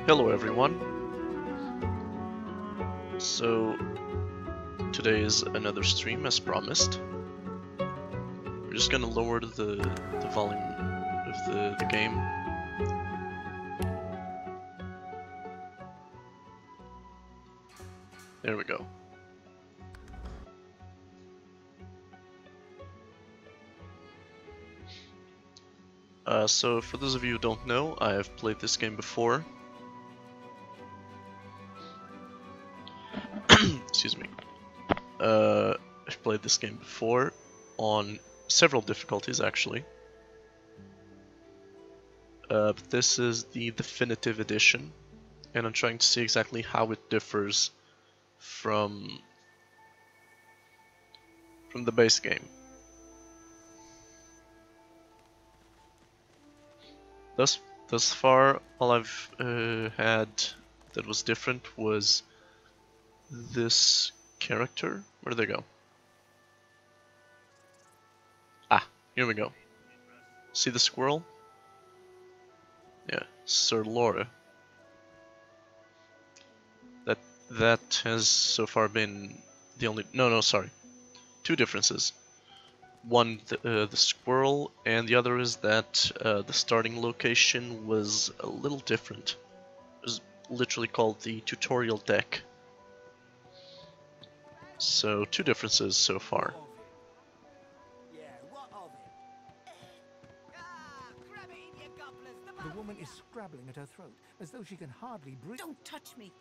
Hello everyone. So today is another stream as promised. We're just gonna lower the volume of the game. There we go. So for those of you who don't know, I have played this game before. Excuse me. I've played this game before on several difficulties actually. But this is the definitive edition, and I'm trying to see exactly how it differs from the base game. Thus far, all I've had that was different was this character. Where did they go? Ah, here we go. See the squirrel? Yeah, Sir Laura. That has so far been the only. No, sorry. Two differences. One, the squirrel, and the other is that the starting location was a little different. It was literally called the tutorial deck. So, two differences so far. The woman is scrabbling at her throat, as though she can hardly breathe. Don't touch me!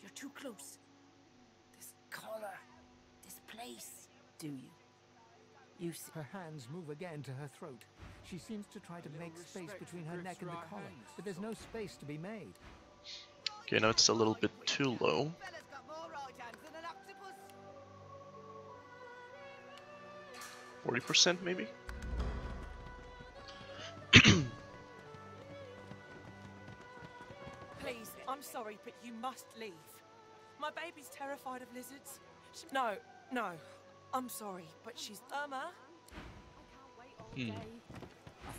You're too close. This collar, this place. Do you? You see. Her hands move again to her throat. She seems to try to make space between her neck and the collar, but there's no space to be made. Okay, now it's a little bit too low. 40% maybe? Please, I'm sorry, but you must leave. My baby's terrified of lizards. No, I'm sorry, but she's... Irma? A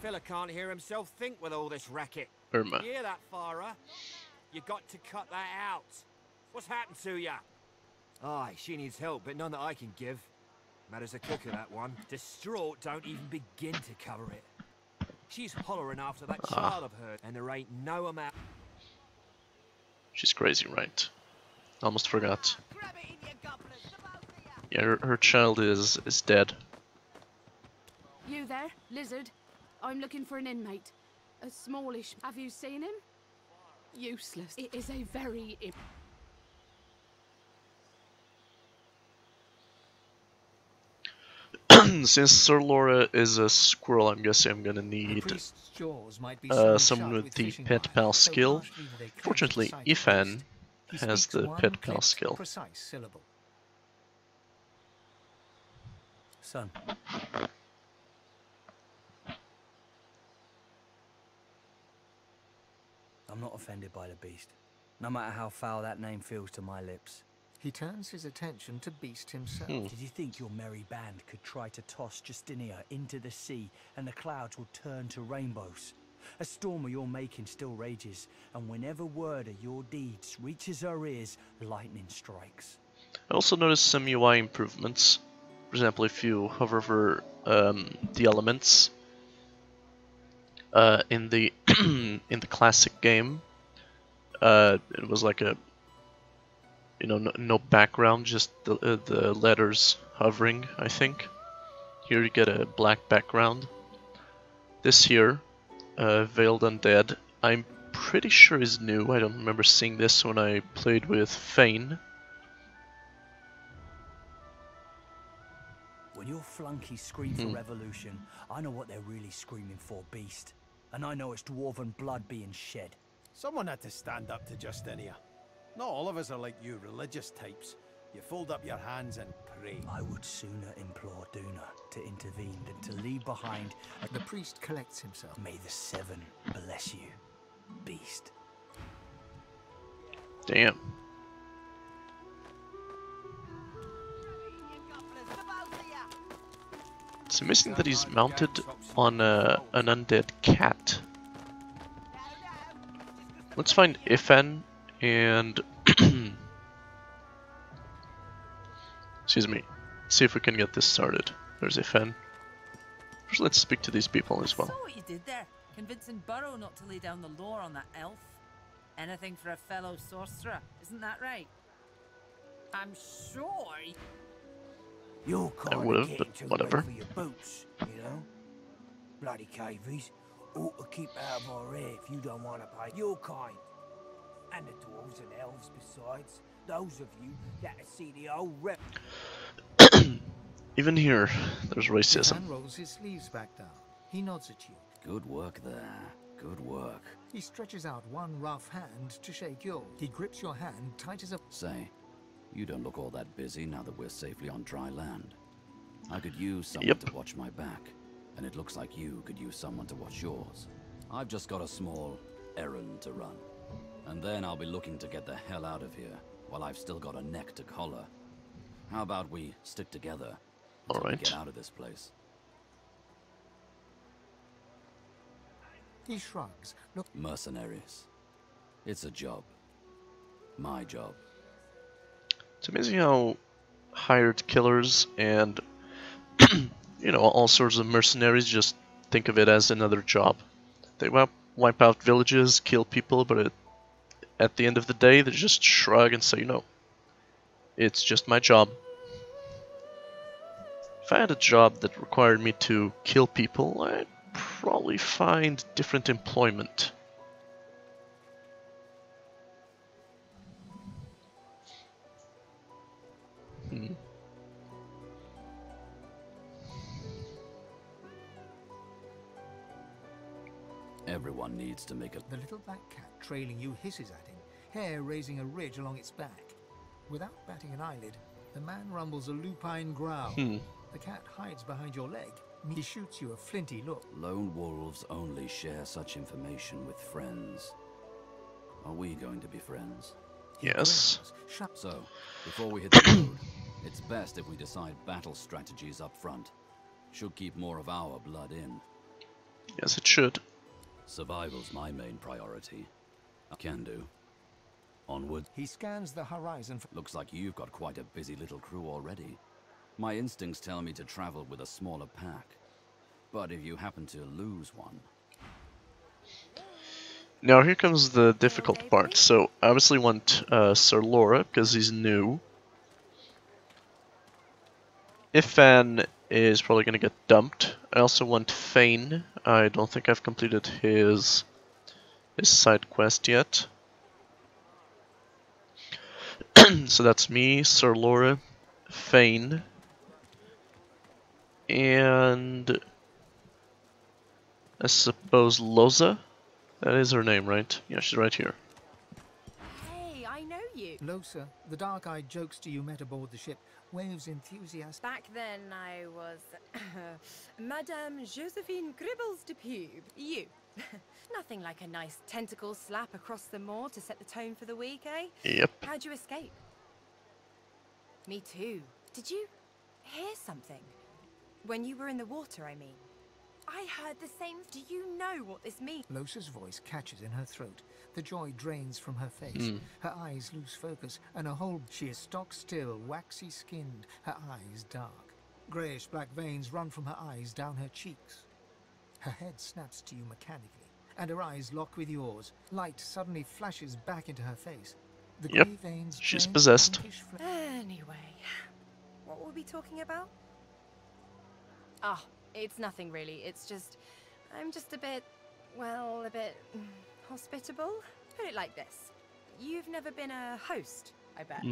fella can't hear himself think with all this racket. Irma. You hear that, Farah? You got to cut that out. What's happened to ya? Aye, she needs help, but none that I can give. Matters a cooker, that one. Distraught, don't even begin to cover it. She's hollering after that child of hers, and there ain't no amount. She's crazy, right? Almost forgot. Yeah, her child is dead. You there, lizard? I'm looking for an inmate. A smallish... Have you seen him? Useless. It is a very... Since Sir Laura is a squirrel, I'm guessing I'm gonna need someone with the pet pal skill. Fortunately, Ifan has the pet pal skill. Son. I'm not offended by the beast, no matter how foul that name feels to my lips. He turns his attention to Beast himself. Did you think your merry band could try to toss Justinia into the sea and the clouds will turn to rainbows? A storm of your making still rages, and whenever word of your deeds reaches our ears, lightning strikes. I also noticed some UI improvements. For example, if you hover over the elements in the in the classic game, it was like a no background, just the letters hovering, I think. Here you get a black background. This here, Veiled Undead, I'm pretty sure is new. I don't remember seeing this when I played with Fane. When your flunkies scream for revolution, I know what they're really screaming for, Beast. And I know it's dwarven blood being shed. Someone had to stand up to Justinia. Not all of us are like you religious types. You fold up your hands and pray. I would sooner implore Duna to intervene than to leave behind. The priest collects himself. May the Seven bless you, Beast. Damn. It's amazing that he's mounted on an undead cat. Let's find Ifan and excuse me. See if we can get this started. There's Ifan. First, let's speak to these people as well. I saw what you did there, convincing Burrow not to lay down the law on that elf. Anything for a fellow sorcerer, isn't that right? I'm sure. You're I kind would of have, getting but too whatever. big for your boots, you know? Bloody cavies. Ought to keep out of our hair if you don't want to pay your kind. And the dwarves and elves besides. Those of you that see the old rep. Even here, there's racism. Ivan rolls his sleeves back down. He nods at you. Good work there. Good work. He stretches out one rough hand to shake yours. He grips your hand tight as a... Say, you don't look all that busy now that we're safely on dry land. I could use someone Yep. to watch my back, and it looks like you could use someone to watch yours. I've just got a small errand to run, and then I'll be looking to get the hell out of here while I've still got a neck to collar. How about we stick together until we Alright. get out of this place? He shrugs. Look, Mercenaries. It's a job. My job. It's amazing how hired killers and you know, all sorts of mercenaries just think of it as another job. They wipe out villages, kill people, but at the end of the day, they just shrug and say, no, it's just my job. If I had a job that required me to kill people, I'd probably find different employment. Everyone needs to make a... the little black cat trailing you hisses at him, hair raising a ridge along its back. Without batting an eyelid, the man rumbles a lupine growl. The cat hides behind your leg. He shoots you a flinty look. Lone wolves only share such information with friends. Are we going to be friends? Yes. Shut. So, before we hit the road, it's best if we decide battle strategies up front. Should keep more of our blood in. Yes, it should. Survival's my main priority. I can do. Onward. He scans the horizon for... Looks like you've got quite a busy little crew already. My instincts tell me to travel with a smaller pack. But if you happen to lose one... Now here comes the difficult part. So I obviously want Sir Laura because he's new. Ifan is probably going to get dumped. I also want Fane. I don't think I've completed his side quest yet. So that's me, Sir Laura, Fane, and I suppose Loza? That is her name, right? Yeah, she's right here. Hey, I know you. Losa, the dark-eyed jokester you met aboard the ship, waves enthusiastic. Back then, I was Madame Josephine Gribbles de Pube. You. Nothing like a nice tentacle slap across the moor to set the tone for the week, eh? Yep. How'd you escape? Me too. Did you hear something? When you were in the water, I mean. I heard the same. Do you know what this means? Losa's voice catches in her throat. The joy drains from her face. Her eyes lose focus, and her whole... She is stock-still, waxy-skinned, her eyes dark. Greyish-black veins run from her eyes down her cheeks. Her head snaps to you mechanically, and her eyes lock with yours. Light suddenly flashes back into her face. The Yep, grey veins she's drain possessed. pinkish Anyway, what were we talking about? Ah, it's nothing really. It's just, I'm just a bit, well, a bit hospitable. Put it like this. You've never been a host, I bet.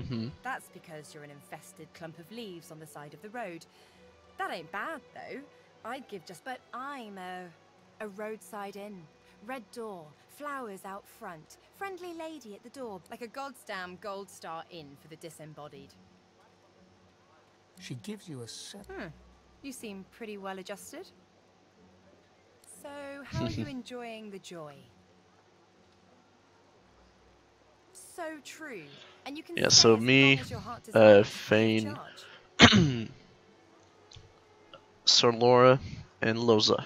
That's because you're an infested clump of leaves on the side of the road. That ain't bad, though. I'd give just, but I'm a roadside inn. Red door, flowers out front, friendly lady at the door, like a goddamn gold star inn for the disembodied. She gives you a set. You seem pretty well adjusted. So, how are you enjoying the joy? So true. And you can Yeah, say so as me, long as your heart desires, Fane, charge. Sir Laura, and Loza.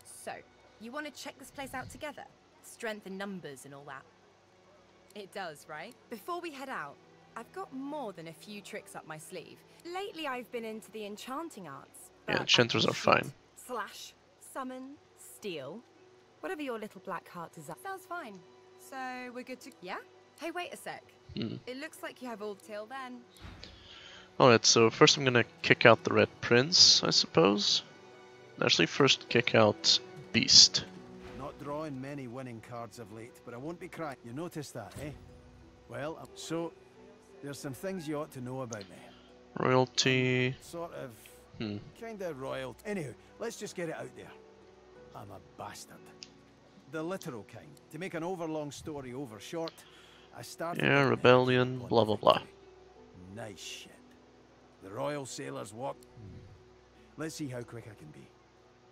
So, you want to check this place out together? strength in numbers and all that. It does, right? Before we head out, I've got more than a few tricks up my sleeve. Lately, I've been into the enchanting arts. Yeah, but enchanters I are can fine. shoot, slash, summon, steal. Whatever your little black heart desires. Sounds fine. So, we're good to... Yeah? Hey, wait a sec. It looks like you have all till then. Alright, so first I'm gonna kick out the Red Prince, I suppose. Actually, first kick out Beast. Not drawing many winning cards of late, but I won't be crying. You noticed that, eh? Well, so there's some things you ought to know about me. Royalty. Sort of, kinda royal. Anywho, let's just get it out there. I'm a bastard. The literal kind. To make an overlong story over short, I started... Yeah, rebellion, blah blah blah. Nice shit. The royal sailors walk... Let's see how quick I can be.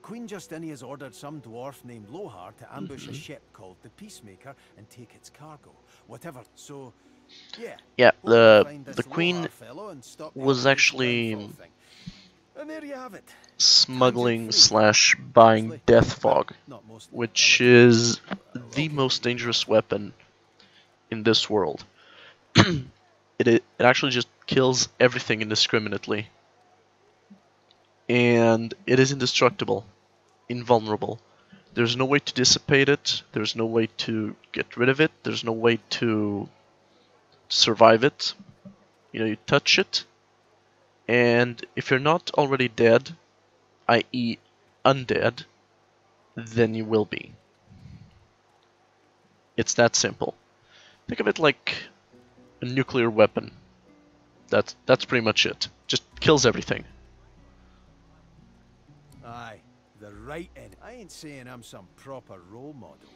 Queen Justinia's ordered some dwarf named Lohar to ambush a ship called the Peacemaker and take its cargo. Whatever. So, yeah. Yeah, the Queen was actually and there you have it. smuggling slash buying Death Fog, which is the most dangerous weapon in this world. It actually just kills everything indiscriminately. And it is indestructible, invulnerable. There's no way to dissipate it, there's no way to get rid of it, there's no way to survive it. You know, you touch it, and if you're not already dead, i.e. undead, then you will be. It's that simple. Think of it like a nuclear weapon. That's pretty much it. Just kills everything. Aye, the right end. I ain't saying I'm some proper role model,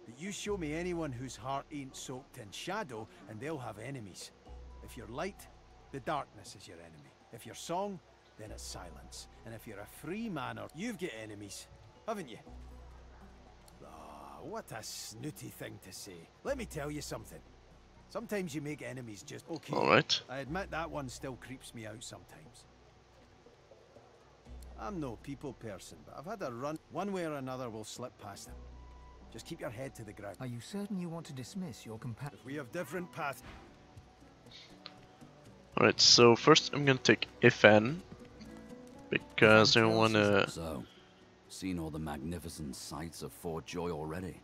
but you show me anyone whose heart ain't soaked in shadow and they'll have enemies. If you're light, the darkness is your enemy. If you're song, then it's silence. And if you're a free man, or you've got enemies, haven't you? Ah, what a snooty thing to say. Let me tell you something. Sometimes you make enemies just okay. Alright. I admit that one still creeps me out sometimes. I'm no people person, but I've had a run. One way or another we'll slip past them. Just keep your head to the ground. Are you certain you want to dismiss your companion? If we have different paths. Alright, so first I'm gonna take Ifan, because I wanna... So, seen all the magnificent sights of Fort Joy already?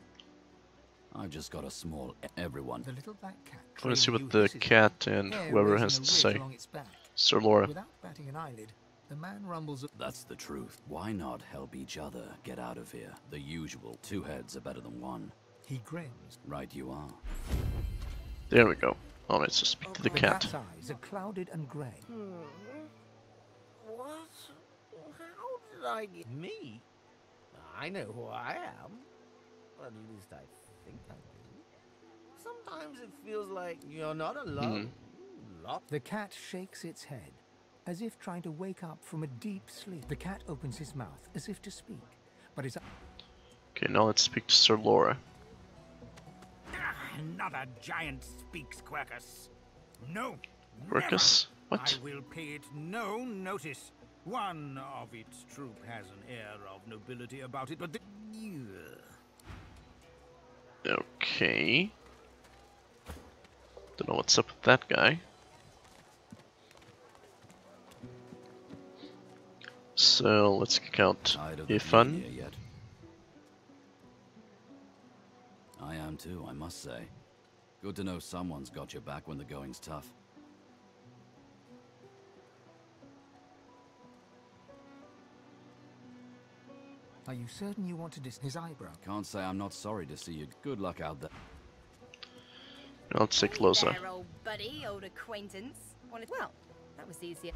I've just got a small... everyone. The little black cat. I wanna see what the cat and whoever has to say. Sir Laura. Without batting an eyelid, the man rumbles. That's the truth. Why not help each other get out of here? The usual. 2 heads are better than 1. He grins. Right you are. There we go. Alright, so speak to the cat. Cat's eyes are clouded and grey. What? How did I get... Me? I know who I am. Or at least I think I do. Sometimes it feels like you're not alone. The cat shakes its head, as if trying to wake up from a deep sleep. The cat opens his mouth, as if to speak, but his... Okay, now let's speak to Sir Laura. Not a giant speaks, Quercus. No. Quercus? What? I will pay it no notice. One of its troop has an air of nobility about it, but the... Okay. Don't know what's up with that guy. So let's kick out Ifan. I am too, I must say. Good to know someone's got your back when the going's tough. Are you certain you want to his eyebrow? Can't say I'm not sorry to see you. Good luck out there. I'll take Loza. There, old buddy, old acquaintance. Well, that was easier.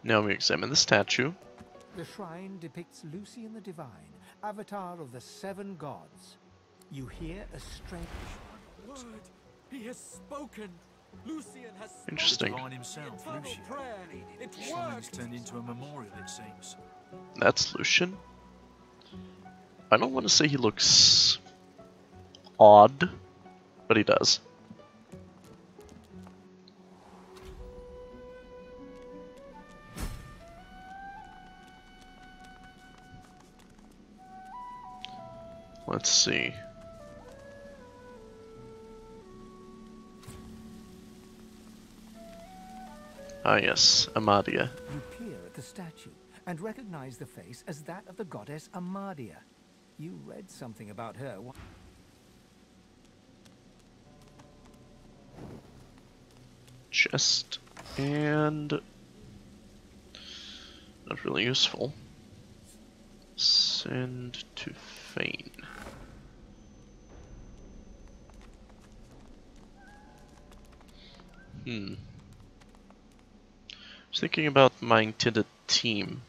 Now we examine the statue. The shrine depicts Lucian the Divine, avatar of the 7 gods. You hear a strange word. He has spoken. Lucian has Interesting. Divine himself, Lucian. It The shrine's turned into a memorial, it seems. That's Lucian. I don't want to say he looks odd, but he does. Let's see. Ah yes, Amadia. You peer at the statue and recognize the face as that of the goddess Amadia. You read something about her. Chest and not really useful. Send to Fane. I was thinking about my intended team.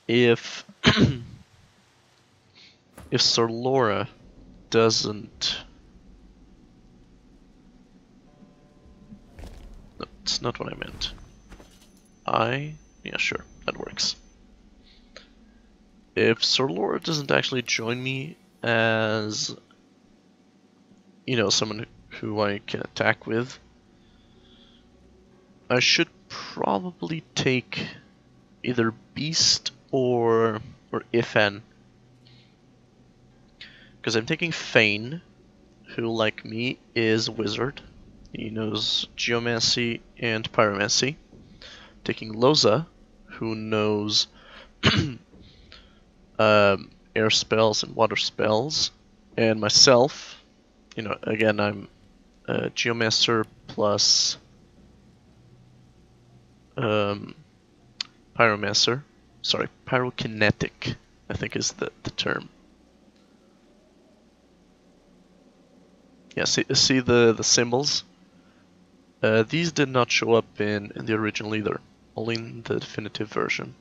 If if Sir Laura doesn't, no, that's not what I meant. Yeah, sure, that works. If Sir Laura doesn't actually join me as, you know, someone who I can attack with, I should probably take either Beast or Ifan. Because I'm taking Fane, who, like me, is a wizard. He knows Geomancy and Pyromancy. Taking Loza, who knows air spells and water spells. And myself, you know, again, I'm Geomancer plus Pyromancer. Sorry, Pyrokinetic, I think is the term. Yeah, see the symbols? These did not show up in the original either, only in the definitive version.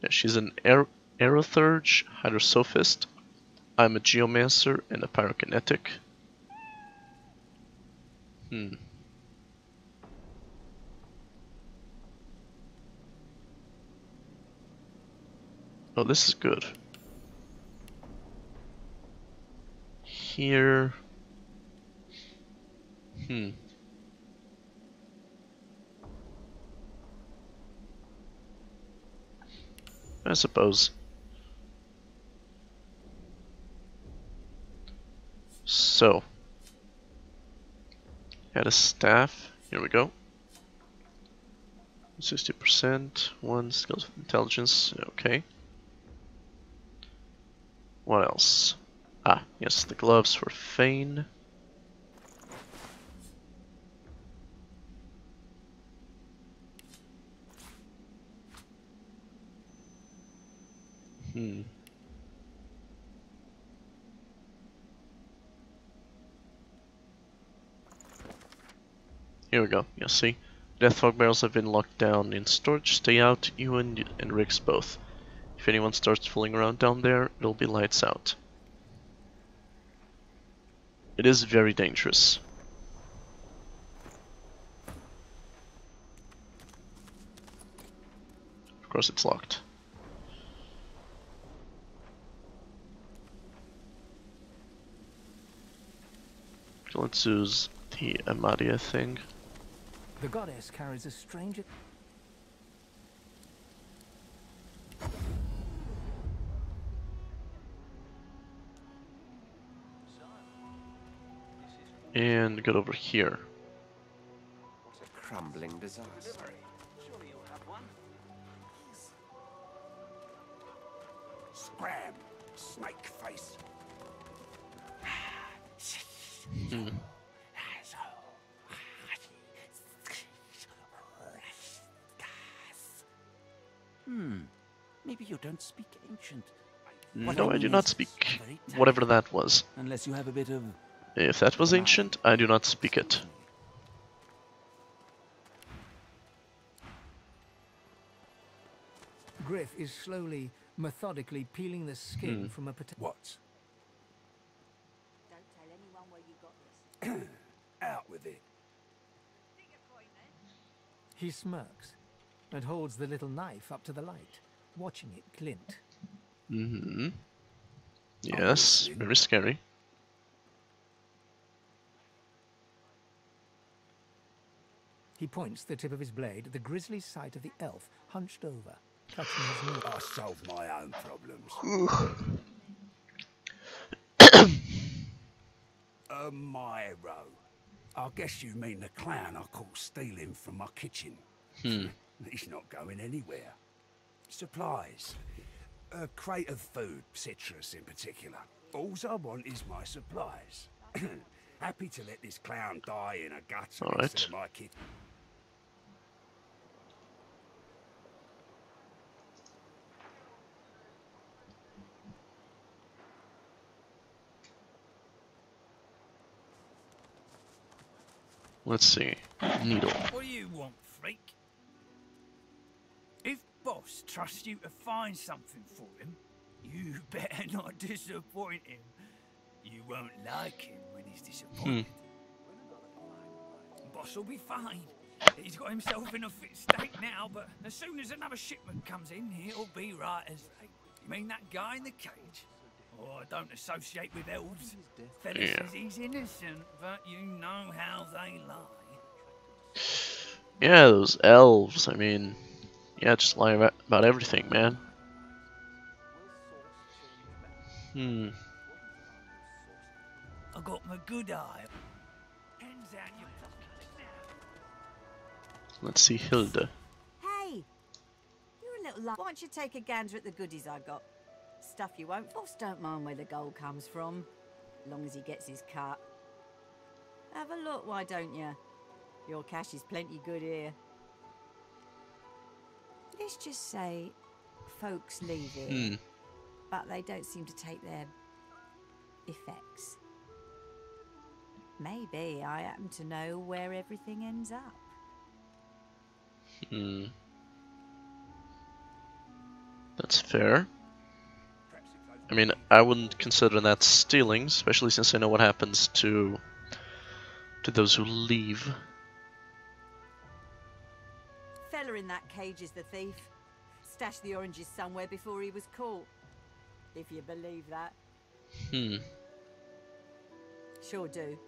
Yeah, she's an Aerothurge, Hydrosophist. I'm a Geomancer and a Pyrokinetic. Oh, this is good. Here... I suppose. So, add a staff. Here we go. 60%, 1 skills of intelligence. Okay. What else? Ah, yes, the gloves for Fane. Here we go. Yeah, see? Death fog barrels have been locked down in storage. Stay out, you and Riggs both. If anyone starts fooling around down there, it'll be lights out. It is very dangerous. Of course it's locked. So let's use the Amadia thing. The goddess carries a strange... And get over here. What a crumbling disaster. Surely you'll have one. Scram, snake face. Maybe you don't speak ancient. No, I do not speak whatever that was. Unless you have a bit of... If that was ancient, I do not speak it. Griff is slowly, methodically peeling the skin from a potato. What? Don't tell anyone where you got this. Out with it. He smirks and holds the little knife up to the light, watching it glint. Yes, very scary. He points the tip of his blade at the grisly sight of the elf hunched over, touching his knee. I solve my own problems. Myro. I guess you mean the clown I caught stealing from my kitchen. He's not going anywhere. Supplies. A crate of food, citrus in particular. All I want is my supplies. Happy to let this clown die in a gutter instead of my kitchen. Let's see. Needle. What do you want, freak? If boss trusts you to find something for him, you better not disappoint him. You won't like him when he's disappointed. Boss will be fine. He's got himself in a fit state now, but as soon as another shipment comes in, he'll be right as rain. You mean that guy in the cage? Oh, I don't associate with elves. Fella says he's innocent, but you know how they lie. Yeah, those elves. I mean, yeah, just lie about everything, man. I got my good eye. Hands out your pockets now. Let's see Hilda. Hey, you're a little Why don't you take a gander at the goodies I got? Stuff you won't. Boss don't mind where the gold comes from, long as he gets his cut. Have a look, why don't you? Your cash is plenty good here. Let's just say folks leave here, but they don't seem to take their effects. Maybe I happen to know where everything ends up. That's fair. I mean, I wouldn't consider that stealing, especially since I know what happens to those who leave. Fella in that cage is the thief. Stashed the oranges somewhere before he was caught. If you believe that. Sure do.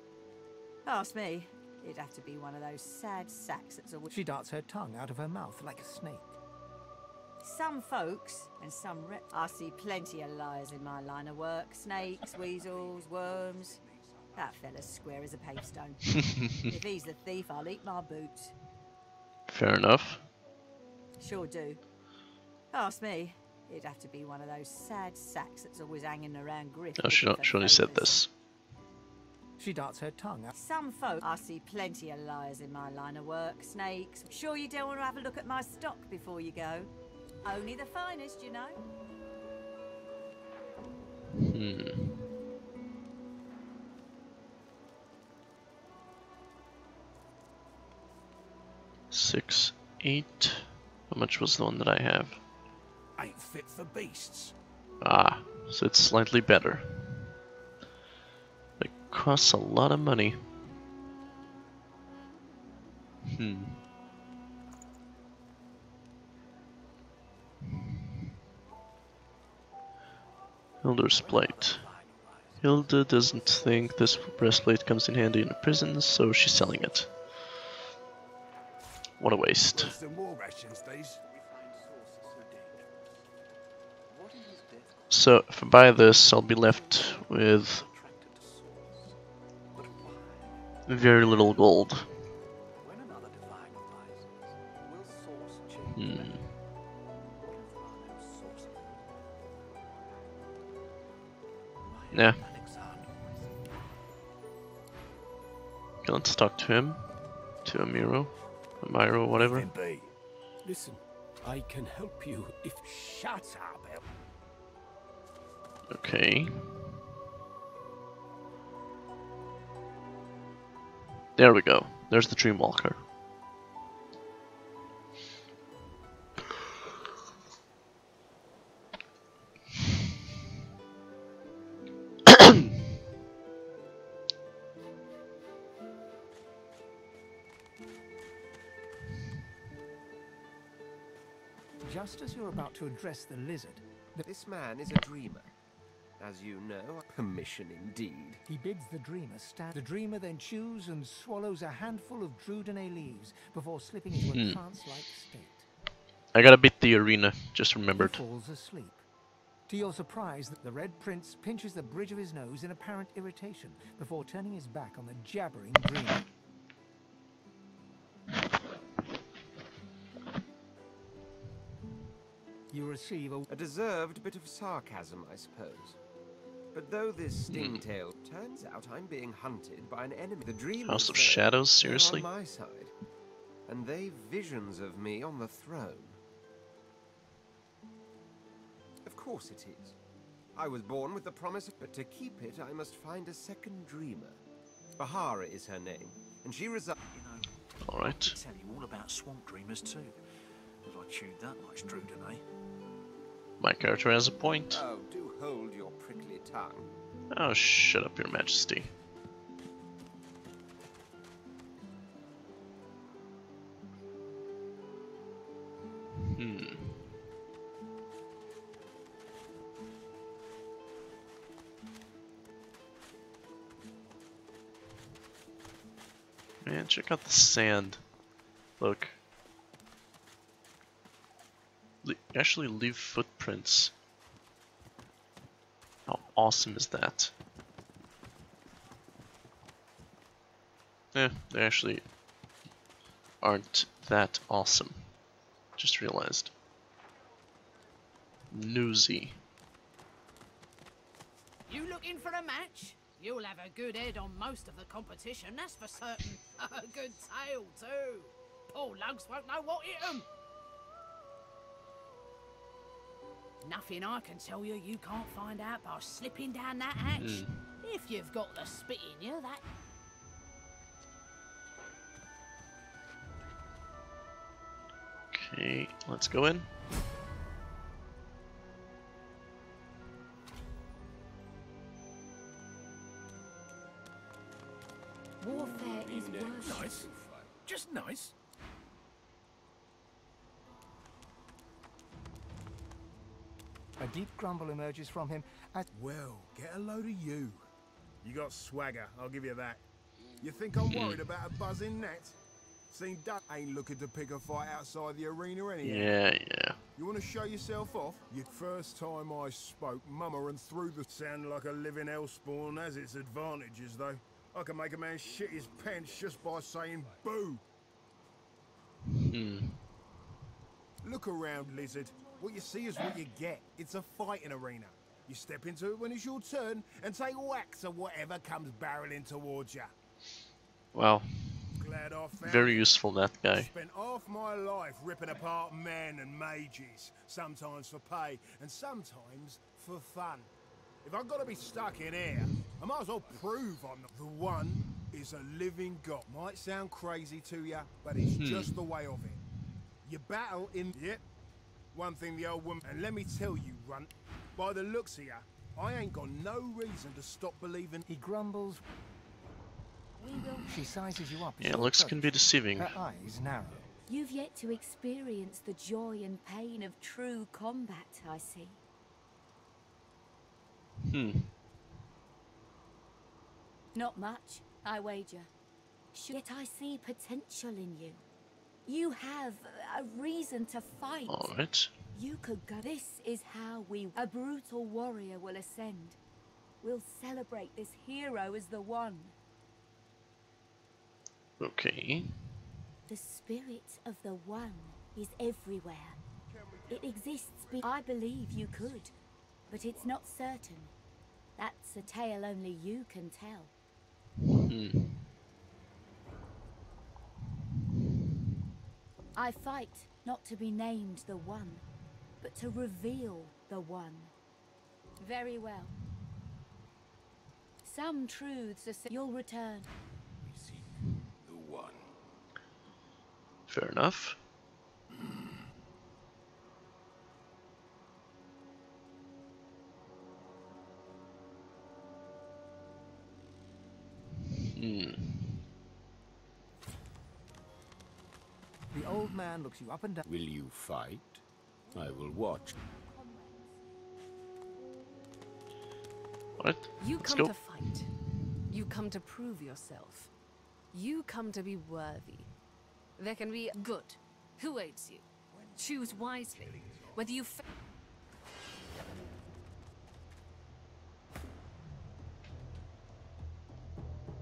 Ask me. It'd have to be one of those sad sacks that's always... She darts her tongue out of her mouth like a snake. Some folks and some I see plenty of liars in my line of work. Snakes, weasels, worms. That fella's square as a pavestone. If he's the thief, I'll eat my boots. Fair enough. Sure do. Ask me. It'd have to be one of those sad sacks that's always hanging around Griff. Oh, she only said this. She darts her tongue out. Some folk, I see plenty of liars in my line of work. Snakes. Sure you don't want to have a look at my stock before you go? Only the finest, you know. 6, 8. How much was the one that I have? Ain't fit for beasts. Ah, so it's slightly better. It costs a lot of money. Hilda's plate. Hilda doesn't think this breastplate comes in handy in a prison, so she's selling it. What a waste. So, if I buy this, I'll be left with very little gold. Yeah. Okay, let's talk to him. To Amiro, whatever. Listen, I can help you if... Shut up, El. Okay. There we go. There's the Dreamwalker. Just as you're about to address the lizard, This man is a dreamer. As you know, permission indeed. He bids the dreamer stand. The dreamer then chews and swallows a handful of Drudene leaves before slipping into a trance-like state. I gotta beat the arena, just remembered. He falls asleep. To your surprise, the Red Prince pinches the bridge of his nose in apparent irritation before turning his back on the jabbering dreamer. You receive a deserved bit of sarcasm, I suppose. But though this stingtail turns out I'm being hunted by an enemy, the dreamers House of Shadows, they're seriously? on my side, and they've visions of me on the throne. Of course it is. I was born with the promise, but to keep it, I must find a second dreamer. Bahara is her name, and she resides. You know, all right. I could tell you all about swamp dreamers too. If I chewed that much Drudene. My character has a point. Oh, do hold your prickly tongue. Oh, shut up, Your Majesty. Man, check out the sand. Look. Actually leave footprints. How awesome is that? They actually aren't that awesome. Just realized. Newsy. You looking for a match? You'll have a good head on most of the competition, that's for certain. A good tail, too. Poor lugs won't know what hit 'em. Nothing I can tell you you can't find out by slipping down that hatch. If you've got the spit in you, that... Okay, let's go in. Warfare is worse. Nice. Just nice. A deep grumble emerges from him as... Well, get a load of you. You got swagger, I'll give you that. You think I'm worried about a buzzing gnat? Seen Duck ain't looking to pick a fight outside the arena anyhow. Yeah. You want to show yourself off? Your first time I spoke, Mama and through the sound like a living hellspawn has its advantages, though. I can make a man shit his pants just by saying boo. Look around, lizard. What you see is what you get. It's a fighting arena. You step into it when it's your turn and take whacks at whatever comes barreling towards you. Wow. Glad I found Very you. useful, that guy. Spent half my life ripping apart men and mages, sometimes for pay and sometimes for fun. If I've got to be stuck in here, I might as well prove I'm not. The one is a living god. Might sound crazy to you, but it's just the way of it. You battle in... Yep. One thing the old woman... And let me tell you, Runt, by the looks of you, I ain't got no reason to stop believing... He grumbles. She sizes you up. Yeah, looks can be deceiving. Her eyes narrow. You've yet to experience the joy and pain of true combat, I see. Not much, I wager. Yet I see potential in you. You have a reason to fight. Alright. You could go. This is how a brutal warrior will ascend. We'll celebrate this hero as the one. Okay. The spirit of the one is everywhere. It exists. I believe you could, but it's not certain. That's a tale only you can tell. I fight not to be named the one, but to reveal the one. Very well. Some truths are... You'll return. The one. Fair enough. The old man looks you up and down. Will you fight? I will watch. What? You Let's come go. to fight. You come to prove yourself. You come to be worthy. There can be good. Who aids you? Choose wisely. Whether you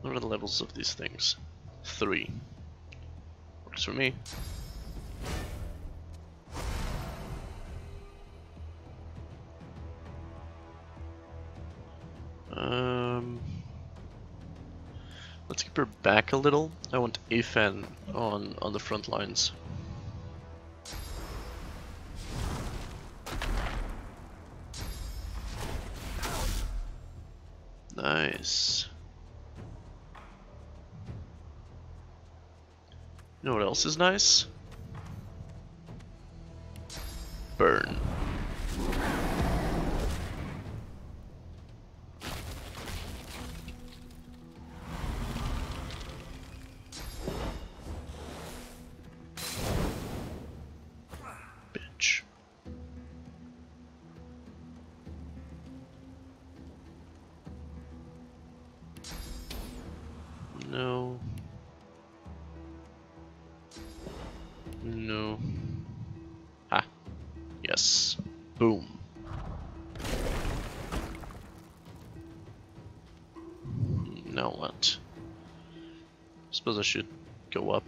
What are the levels of these things? 3. Works for me. Let's keep her back a little. I want Ethan on the front lines. Nice. You know what else is nice? Burn. Bitch. No. No. Ah. Yes. Boom. Now what? Suppose I should go up.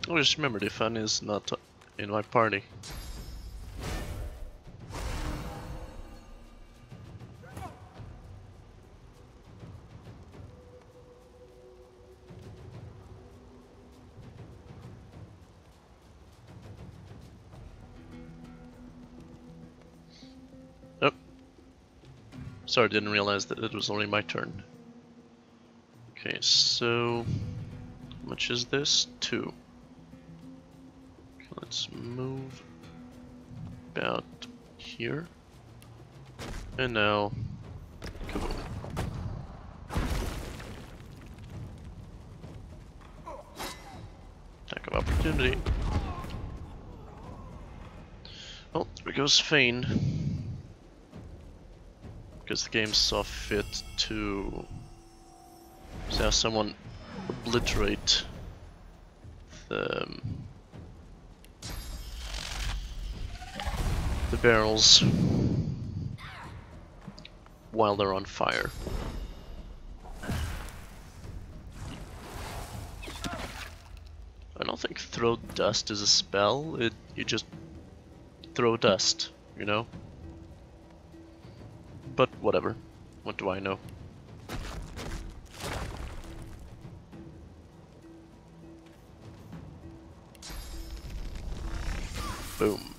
Oh, just remember, the fun is not in my party. Oh. Sorry, didn't realize that it was only my turn. Okay, so how much is this? 2. Okay, let's move about here. And now, kaboom. Attack of opportunity. Oh, there goes Fane. Because the game saw fit to have someone obliterate the barrels while they're on fire. I don't think throw dust is a spell. You just throw dust, you know? But whatever. What do I know? Boom.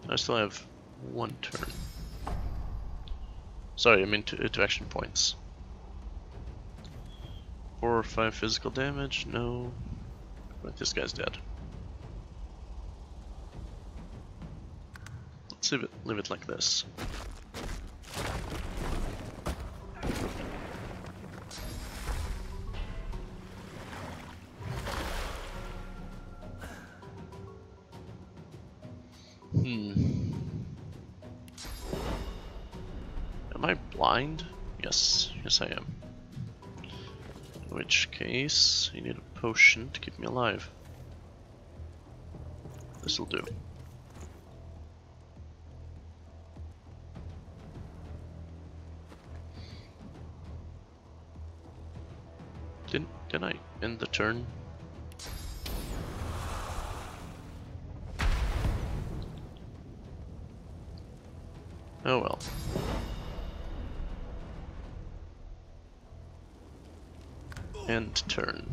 I still have 1 turn. Sorry, I mean 2 action points. 4 or 5 physical damage? No. But this guy's dead. Let's leave it like this. Am I blind? Yes, I am. In which case, you need a potion to keep me alive. This'll do. Didn't I end the turn? Oh well. End turn.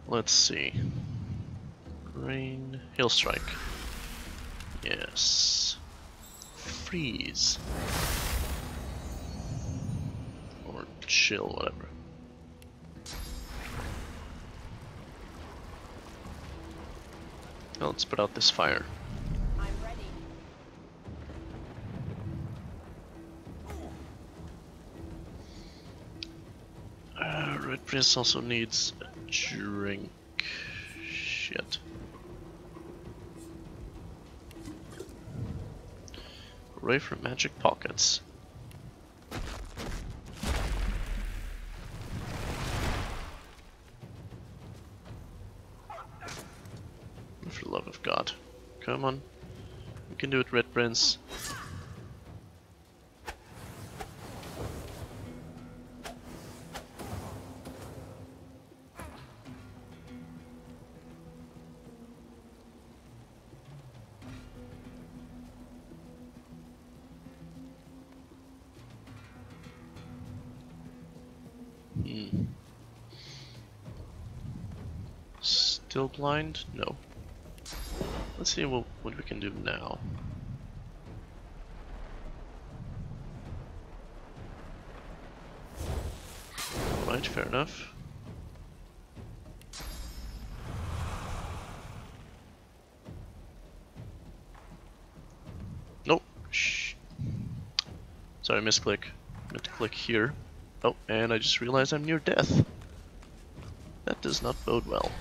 Let's see. Rain, hail strike. Yes. Freeze. Or chill, whatever. Well, let's put out this fire. I'm ready. Red Prince also needs a drink. Shit. Hooray for magic pockets. For the love of God. Come on. You can do it, Red Prince. Still blind? No. Let's see what we can do now. Alright, fair enough. Nope. Shh. Sorry, misclick. I meant to click here. Oh, and I just realized I'm near death. That does not bode well.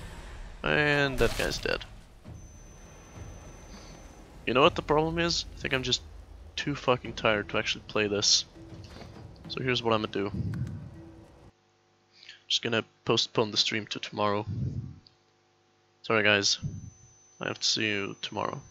And that guy's dead. You know what the problem is? I think I'm just too fucking tired to actually play this. So here's what I'm gonna do. Just gonna postpone the stream to tomorrow. Sorry guys. I have to see you tomorrow.